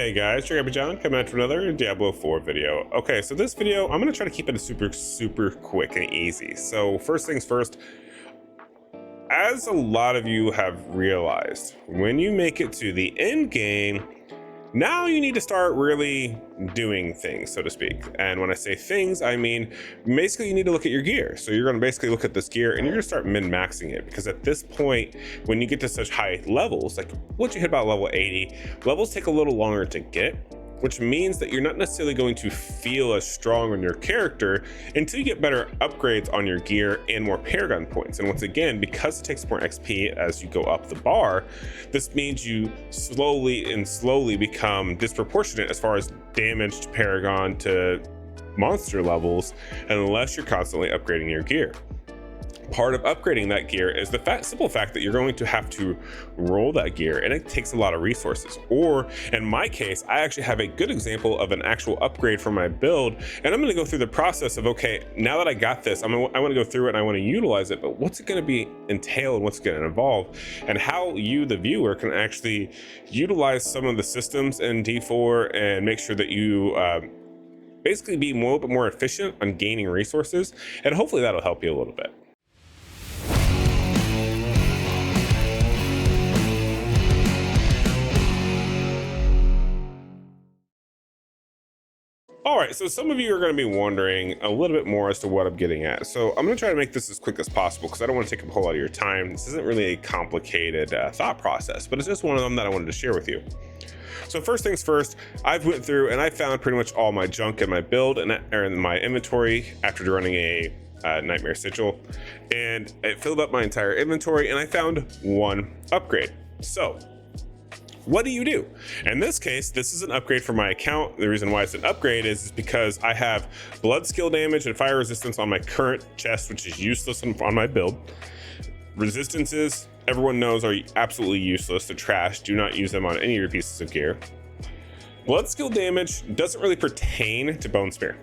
Hey guys, Trigger John coming out to another Diablo 4 video. Okay, so this video, I'm going to try to keep it super quick and easy. So first things first, as a lot of you have realized, when you make it to the end game, now you need to start really doing things, so to speak. And when I say things, I mean, basically you need to look at your gear. So you're going to basically look at this gear and you're going to start min-maxing it, because at this point, when you get to such high levels, like once you hit about level 80, levels take a little longer to get, which means that you're not necessarily going to feel as strong on your character until you get better upgrades on your gear and more Paragon points. And once again, because it takes more XP as you go up the bar, this means you slowly become disproportionate as far as damage to Paragon to monster levels, unless you're constantly upgrading your gear. Part of upgrading that gear is the simple fact that you're going to have to roll that gear, and it takes a lot of resources. Or in my case, I actually have a good example of an actual upgrade for my build, and I'm going to go through the process of, okay, now that I got this, I want to go through it and I want to utilize it, but what's it going to be entail and what's going to involve, and how you, the viewer, can actually utilize some of the systems in D4 and make sure that you basically be a little bit more efficient on gaining resources, and hopefully that'll help you a little bit. All right, so some of you are going to be wondering a little bit more as to what I'm getting at. So I'm going to try to make this as quick as possible because I don't want to take up a whole lot of your time. This isn't really a complicated thought process, but it's just one of them that I wanted to share with you. So first things first, I've went through and I found pretty much all my junk in my build and in my inventory after running a Nightmare Sigil, and it filled up my entire inventory, and I found one upgrade. So what do you do? In this case, this is an upgrade for my account. The reason why it's an upgrade is because I have blood skill damage and fire resistance on my current chest, which is useless on my build. Resistances, everyone knows, are absolutely useless. They're trash. Do not use them on any of your pieces of gear. Blood skill damage doesn't really pertain to Bone Spear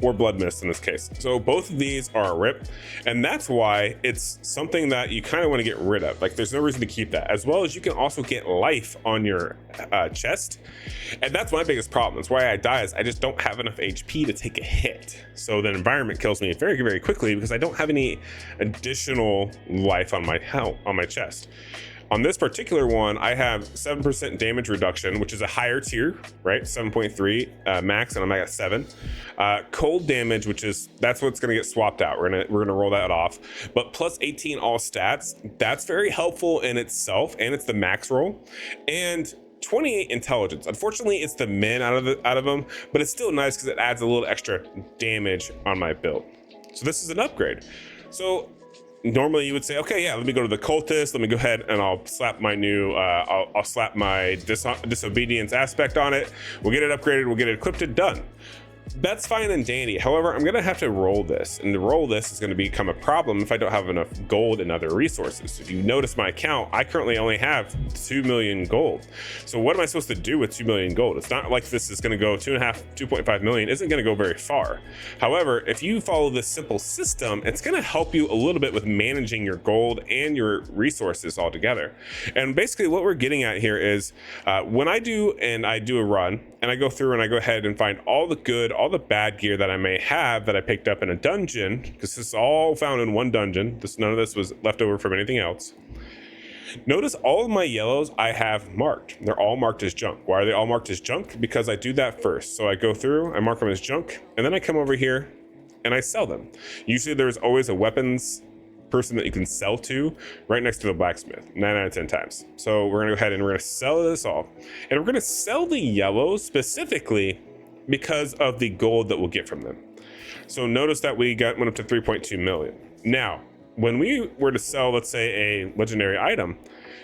or Blood Mist in this case. So both of these are a rip, and that's why it's something that you kind of want to get rid of. Like, there's no reason to keep that, as well as you can also get life on your chest, and that's my biggest problem. It's why I die, is I just don't have enough HP to take a hit. So the environment kills me very quickly because I don't have any additional life on my chest. On this particular one, I have 7% damage reduction, which is a higher tier, right? 7.3 max, and I'm at 7. Cold damage, that's what's gonna get swapped out. We're gonna roll that off. But plus 18 all stats, that's very helpful in itself, and it's the max roll. And 28 intelligence. Unfortunately, it's the min out of them, but it's still nice because it adds a little extra damage on my build. So this is an upgrade. So normally you would say, okay, yeah, let me go to the cultist, let me go ahead and I'll slap my new I'll slap my disobedience aspect on it, we'll get it upgraded, we'll get it equipped, done. That's fine and dandy. However, I'm gonna have to roll this, and to roll this is gonna become a problem if I don't have enough gold and other resources. If you notice my account, I currently only have 2 million gold. So what am I supposed to do with 2 million gold? It's not like this is gonna go 2.5 million isn't gonna go very far. However, if you follow this simple system, it's gonna help you a little bit with managing your gold and your resources all together. And basically what we're getting at here is when I do a run, and I go through and I go ahead and find all the good, all the bad gear that I may have that I picked up in a dungeon, because this is all found in one dungeon. None of this was left over from anything else. Notice all of my yellows I have marked. They're all marked as junk. Why are they all marked as junk? Because I do that first. So I go through, I mark them as junk, and then I come over here and I sell them. Usually there's always a weapons person that you can sell to right next to the blacksmith 9 out of 10 times. So we're gonna go ahead and we're gonna sell this all, and we're gonna sell the yellows specifically because of the gold that we'll get from them. So notice that we went up to 3.2 million. Now when we were to sell, let's say, a legendary item,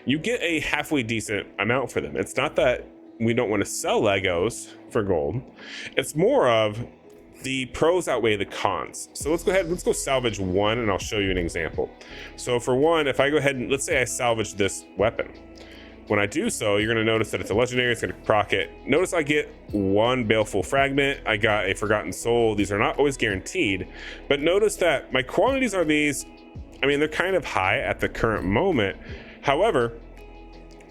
you get a halfway decent amount for them. It's not that we don't want to sell Legos for gold, it's more of the pros outweigh the cons. So let's go salvage one, and I'll show you an example. So for one, if I go ahead and let's say I salvage this weapon, when I do so, you're going to notice that it's a legendary, it's going to proc it. Notice I get one baleful fragment, I got a forgotten soul. These are not always guaranteed, but notice that my quantities are these. I mean, they're kind of high at the current moment. However,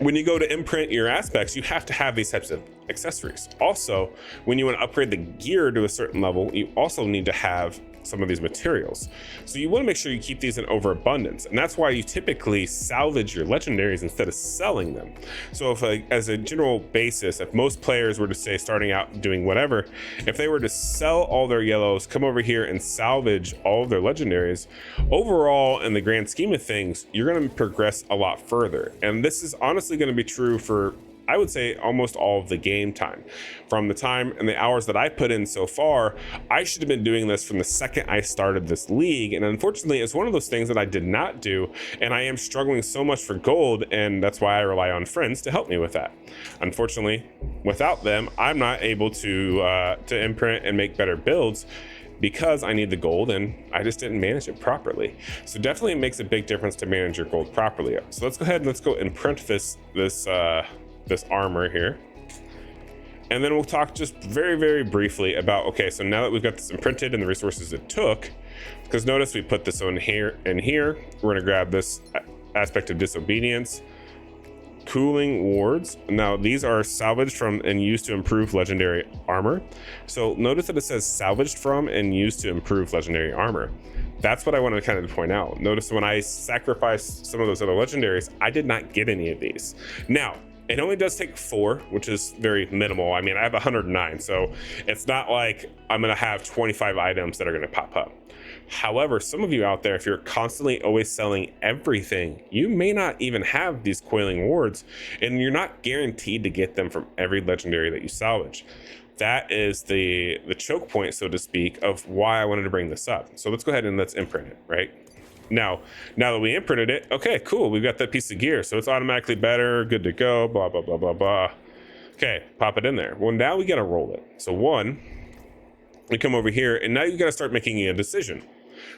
when you go to imprint your aspects, you have to have these types of accessories. Also, when you want to upgrade the gear to a certain level, you also need to have some of these materials. So you want to make sure you keep these in overabundance, and that's why you typically salvage your legendaries instead of selling them. So if as a general basis, if most players were to say, starting out doing whatever, if they were to sell all their yellows, come over here and salvage all of their legendaries, overall in the grand scheme of things, you're going to progress a lot further. And this is honestly going to be true for, I would say, almost all of the game time. From the time and the hours that I put in so far, I should have been doing this from the second I started this league. And unfortunately, it's one of those things that I did not do. And I am struggling so much for gold. And that's why I rely on friends to help me with that. Unfortunately, without them, I'm not able to imprint and make better builds, because I need the gold and I just didn't manage it properly. So definitely it makes a big difference to manage your gold properly. So let's go ahead and let's go and print this armor here. And then we'll talk just very briefly about, okay, so now that we've got this imprinted and the resources it took, because notice we put this on here and here, we're gonna grab this aspect of disobedience, cooling wards. Now these are salvaged from and used to improve legendary armor. So notice that it says salvaged from and used to improve legendary armor. That's what I wanted to kind of point out. Notice when I sacrificed some of those other legendaries, I did not get any of these. Now, it only does take 4, which is very minimal. I mean, I have 109, so it's not like I'm gonna have 25 items that are gonna pop up. However, some of you out there, if you're constantly always selling everything, you may not even have these coiling wards, and you're not guaranteed to get them from every legendary that you salvage. That is the choke point, so to speak, of why I wanted to bring this up. So let's go ahead and let's imprint it, right? Now that we imprinted it, okay, cool, we've got that piece of gear, so it's automatically better, good to go, blah, blah, blah, blah, blah. Okay, pop it in there. Well, now we gotta roll it. So one, we come over here, and now you gotta start making a decision.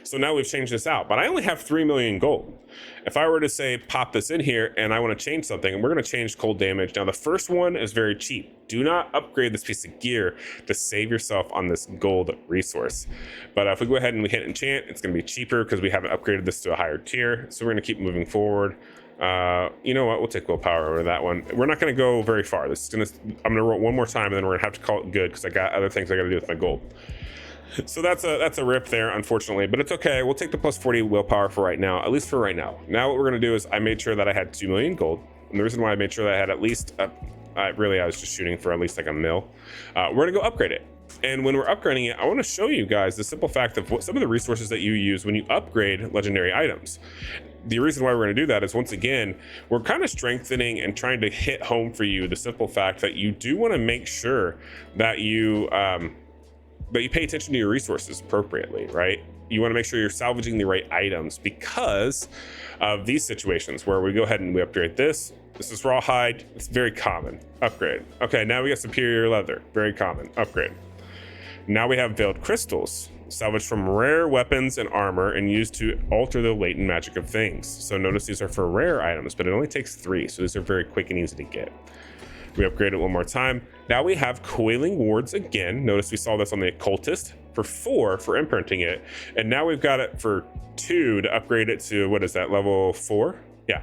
So now we've changed this out, but I only have 3 million gold. If I were to say, pop this in here and I want to change something, and we're going to change cold damage. Now the first one is very cheap. Do not upgrade this piece of gear to save yourself on this gold resource. But if we go ahead and we hit enchant, it's going to be cheaper because we haven't upgraded this to a higher tier. So we're going to keep moving forward. You know what? We'll take willpower over that one. We're not going to go very far. I'm going to roll one more time, and then we're going to have to call it good because I got other things I got to do with my gold. So that's a rip there, unfortunately, but it's okay. We'll take the plus 40 willpower for right now, at least for right now. Now what we're going to do is I made sure that I had 2 million gold. And the reason why I made sure that I had at least, I was just shooting for at least like a mil. We're going to go upgrade it. And when we're upgrading it, I want to show you guys the simple fact of what some of the resources that you use when you upgrade legendary items. The reason why we're going to do that is, once again, we're kind of strengthening and trying to hit home for you the simple fact that you do want to make sure that you pay attention to your resources appropriately, right? You want to make sure you're salvaging the right items because of these situations where we go ahead and we upgrade this. This is rawhide. It's very common. Upgrade. Okay, now we got superior leather. Very common. Upgrade. Now we have veiled crystals, salvaged from rare weapons and armor and used to alter the latent magic of things. So notice these are for rare items, but it only takes 3. So these are very quick and easy to get. We upgrade it one more time. Now we have coiling wards again. Notice we saw this on the occultist for 4 for imprinting it. And now we've got it for 2 to upgrade it to, what is that, level 4? Yeah.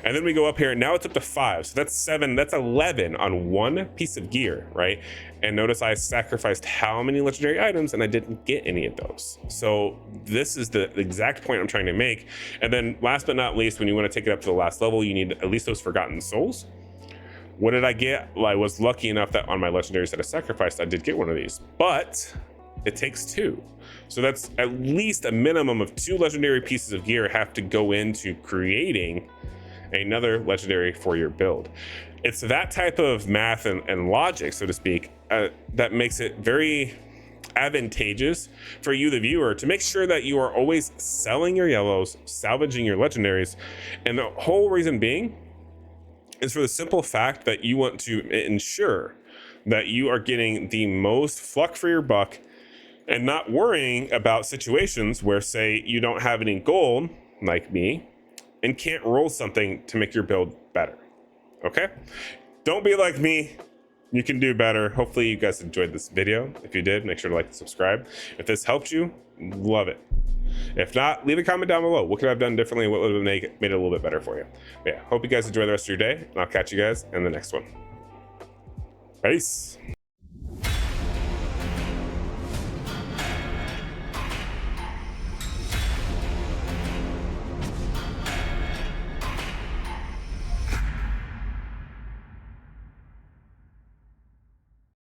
And then we go up here and now it's up to 5. So that's 7, that's 11 on one piece of gear, right? And notice I sacrificed how many legendary items and I didn't get any of those. So this is the exact point I'm trying to make. And then last but not least, when you want to take it up to the last level, you need at least those forgotten souls. What did I get? Well, I was lucky enough that on my legendaries that I sacrificed, I did get one of these, but it takes 2. So that's at least a minimum of 2 legendary pieces of gear have to go into creating another legendary for your build. It's that type of math and logic, so to speak, that makes it very advantageous for you, the viewer, to make sure that you are always selling your yellows, salvaging your legendaries. And the whole reason being is for the simple fact that you want to ensure that you are getting the most fluck for your buck and not worrying about situations where, say, you don't have any gold, like me, and can't roll something to make your build better. Okay? Don't be like me. You can do better. Hopefully you guys enjoyed this video. If you did, make sure to like and subscribe. If this helped you, love it. If not, leave a comment down below. What could I have done differently? What would have made it a little bit better for you? But yeah, hope you guys enjoy the rest of your day, and I'll catch you guys in the next one. Peace.